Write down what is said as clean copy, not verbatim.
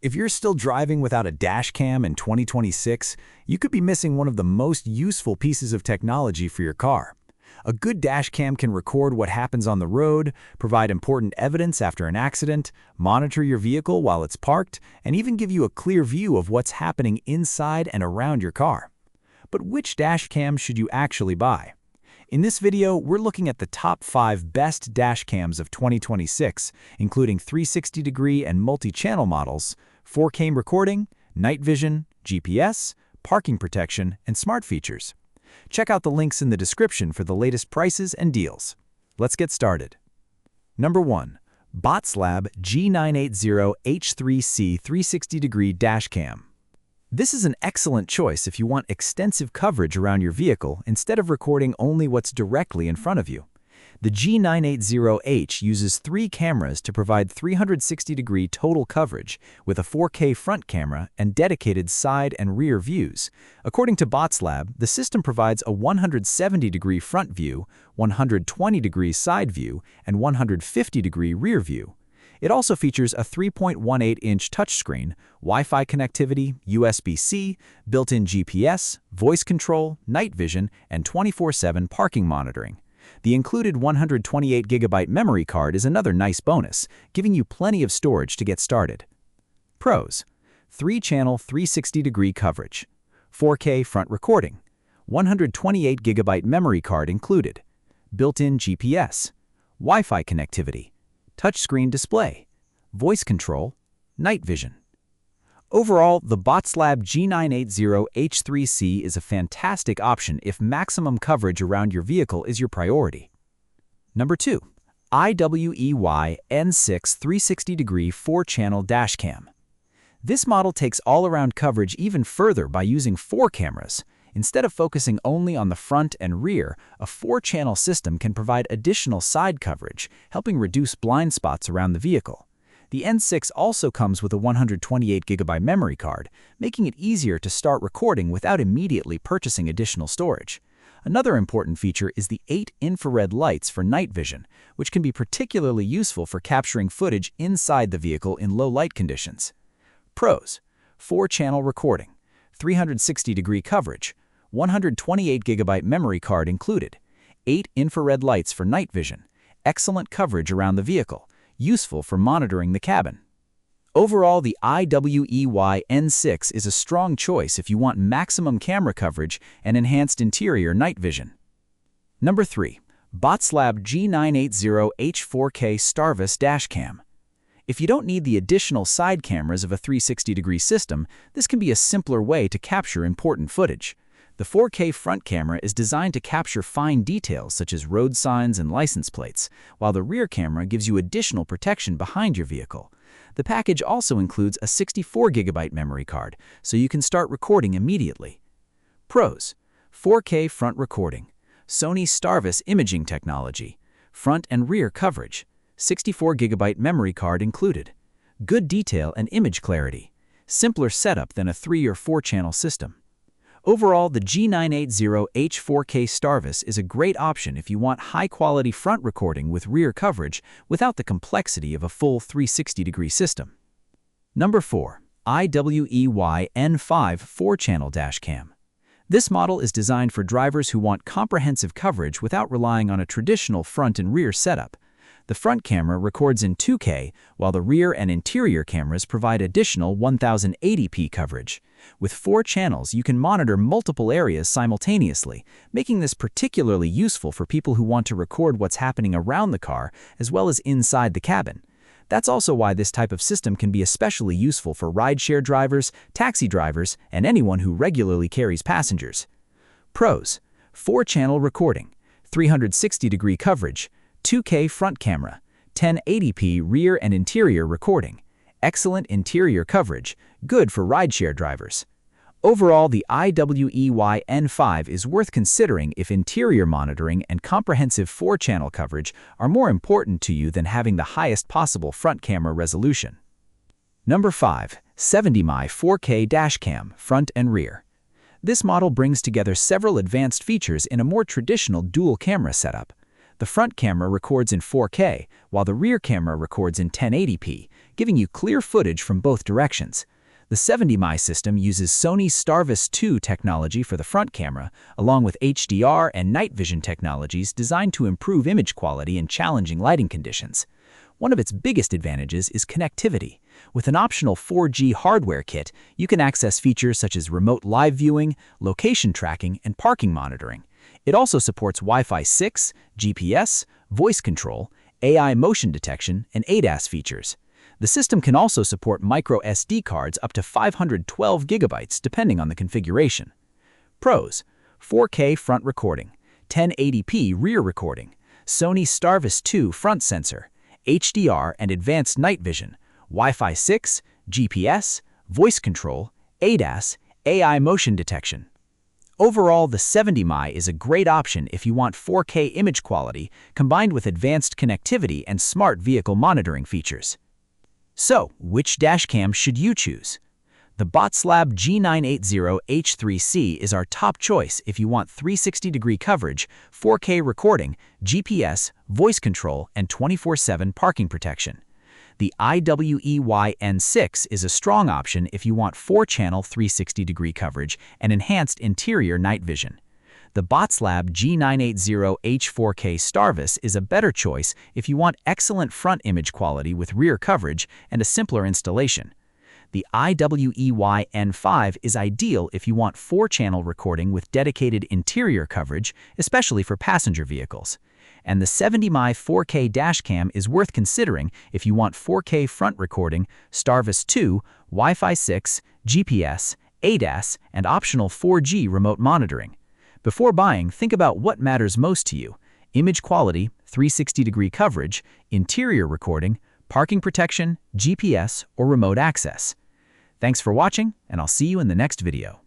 If you're still driving without a dash cam in 2026, you could be missing one of the most useful pieces of technology for your car. A good dash cam can record what happens on the road, provide important evidence after an accident, monitor your vehicle while it's parked, and even give you a clear view of what's happening inside and around your car. But which dash cam should you actually buy? In this video, we're looking at the top 5 best dash cams of 2026, including 360-degree and multi-channel models, 4K recording, night vision, GPS, parking protection, and smart features. Check out the links in the description for the latest prices and deals. Let's get started. Number 1. BOTSLAB G980H3C 360-degree dash cam. This is an excellent choice if you want extensive coverage around your vehicle instead of recording only what's directly in front of you. The G980H uses 3 cameras to provide 360-degree total coverage with a 4K front camera and dedicated side and rear views. According to BOTSLAB, the system provides a 170-degree front view, 120-degree side view, and 150-degree rear view. It also features a 3.18-inch touchscreen, Wi-Fi connectivity, USB-C, built-in GPS, voice control, night vision, and 24/7 parking monitoring. The included 128GB memory card is another nice bonus, giving you plenty of storage to get started. Pros: 3-channel 360-degree coverage, 4K front recording, 128GB memory card included, built-in GPS, Wi-Fi connectivity, touchscreen display, voice control, night vision. Overall, the BOTSLAB G980H3C is a fantastic option if maximum coverage around your vehicle is your priority. Number 2. IIWEY N6 360-degree 4-channel dash cam. This model takes all-around coverage even further by using 4 cameras. Instead of focusing only on the front and rear, a 4-channel system can provide additional side coverage, helping reduce blind spots around the vehicle. The N6 also comes with a 128GB memory card, making it easier to start recording without immediately purchasing additional storage. Another important feature is the 8 infrared lights for night vision, which can be particularly useful for capturing footage inside the vehicle in low light conditions. Pros: 4-channel recording, 360-degree coverage, 128GB memory card included, 8 infrared lights for night vision, excellent coverage around the vehicle, useful for monitoring the cabin. Overall, the IIWEY N6 is a strong choice if you want maximum camera coverage and enhanced interior night vision. Number 3. BOTSLAB G980H4K STARVIS dash cam. If you don't need the additional side cameras of a 360-degree system, this can be a simpler way to capture important footage. The 4K front camera is designed to capture fine details such as road signs and license plates, while the rear camera gives you additional protection behind your vehicle. The package also includes a 64GB memory card, so you can start recording immediately. Pros: 4K front recording, Sony STARVIS imaging technology, front and rear coverage, 64GB memory card included, good detail and image clarity, simpler setup than a 3 or 4-channel system. Overall, the G980H4K STARVIS is a great option if you want high-quality front recording with rear coverage without the complexity of a full 360-degree system. Number 4. IIWEY N5 4-channel dash cam. This model is designed for drivers who want comprehensive coverage without relying on a traditional front and rear setup. The front camera records in 2K, while the rear and interior cameras provide additional 1080p coverage. With 4 channels, you can monitor multiple areas simultaneously, making this particularly useful for people who want to record what's happening around the car as well as inside the cabin. That's also why this type of system can be especially useful for rideshare drivers, taxi drivers, and anyone who regularly carries passengers. Pros: 4-channel recording, 360-degree coverage, 2K front camera, 1080p rear and interior recording, excellent interior coverage, good for rideshare drivers. Overall, the IIWEY N5 is worth considering if interior monitoring and comprehensive 4-channel coverage are more important to you than having the highest possible front camera resolution. Number 5. 70mm 4K dash cam, front and rear. This model brings together several advanced features in a more traditional dual camera setup. The front camera records in 4K, while the rear camera records in 1080p, giving you clear footage from both directions. The 70mm system uses Sony's STARVIS 2 technology for the front camera, along with HDR and night vision technologies designed to improve image quality in challenging lighting conditions. One of its biggest advantages is connectivity. With an optional 4G hardware kit, you can access features such as remote live viewing, location tracking, and parking monitoring. It also supports Wi-Fi 6, GPS, voice control, AI motion detection, and ADAS features. The system can also support micro SD cards up to 512 gigabytes depending on the configuration. Pros: 4K front recording, 1080p rear recording, Sony STARVIS 2 front sensor, HDR and advanced night vision, Wi-Fi 6, GPS, voice control, ADAS, AI motion detection. Overall, the 70mm is a great option if you want 4K image quality combined with advanced connectivity and smart vehicle monitoring features. So, which dashcam should you choose? The BOTSLAB G980H3C is our top choice if you want 360-degree coverage, 4K recording, GPS, voice control, and 24/7 parking protection. The IIWEY N6 is a strong option if you want 4-channel 360-degree coverage and enhanced interior night vision. The BOTSLAB G980H4K STARVIS is a better choice if you want excellent front image quality with rear coverage and a simpler installation. The IIWEY N5 is ideal if you want 4-channel recording with dedicated interior coverage, especially for passenger vehicles. And the 70mm 4K dashcam is worth considering if you want 4K front recording, STARVIS 2, Wi-Fi 6, GPS, ADAS, and optional 4G remote monitoring. Before buying, think about what matters most to you: image quality, 360-degree coverage, interior recording, parking protection, GPS, or remote access. Thanks for watching, and I'll see you in the next video.